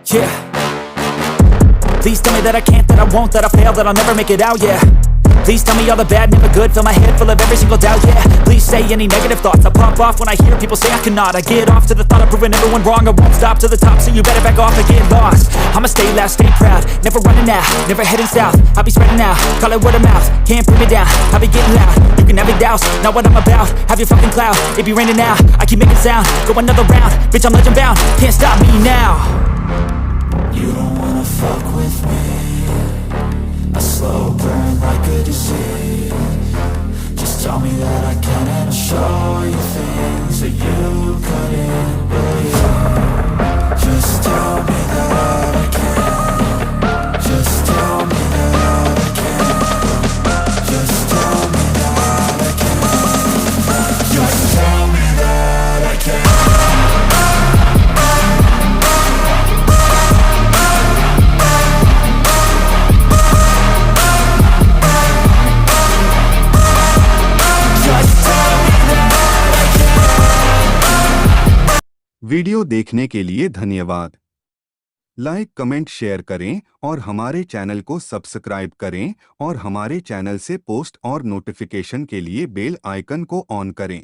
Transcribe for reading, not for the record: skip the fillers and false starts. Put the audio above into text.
Yeah. Please tell me that I can't, that I won't, that I fail, that I'll never make it out, yeah. Please tell me all the bad, never good, fill my head full of every single doubt, yeah. Please say any negative thoughts, I pop off when I hear people say I cannot. I get off to the thought of proving everyone wrong, I won't stop to the top, so you better back off and get lost. I'ma stay loud, stay proud, never running out, never heading south. I'll be spreading out, call it word of mouth, can't put me down, I'll be getting loud. You can have your doubts, not what I'm about, have your fucking clout, it be raining now, I keep making sound, go another round, bitch I'm legend bound, can't stop me now. You don't wanna fuck with me, a slow burn like a disease. Just tell me that I can and I'll show you things that you couldn't believe. Just tell me that I can. Just tell me that I can. Just tell me that I can. Just tell me that I can. Video देखने के लिए धन्यवाद। Like comment share करें और हमारे channel को subscribe करें और हमारे चैनल से पोस्ट और नोटिफिकेशन के लिए बेल आइकन को ऑन करें।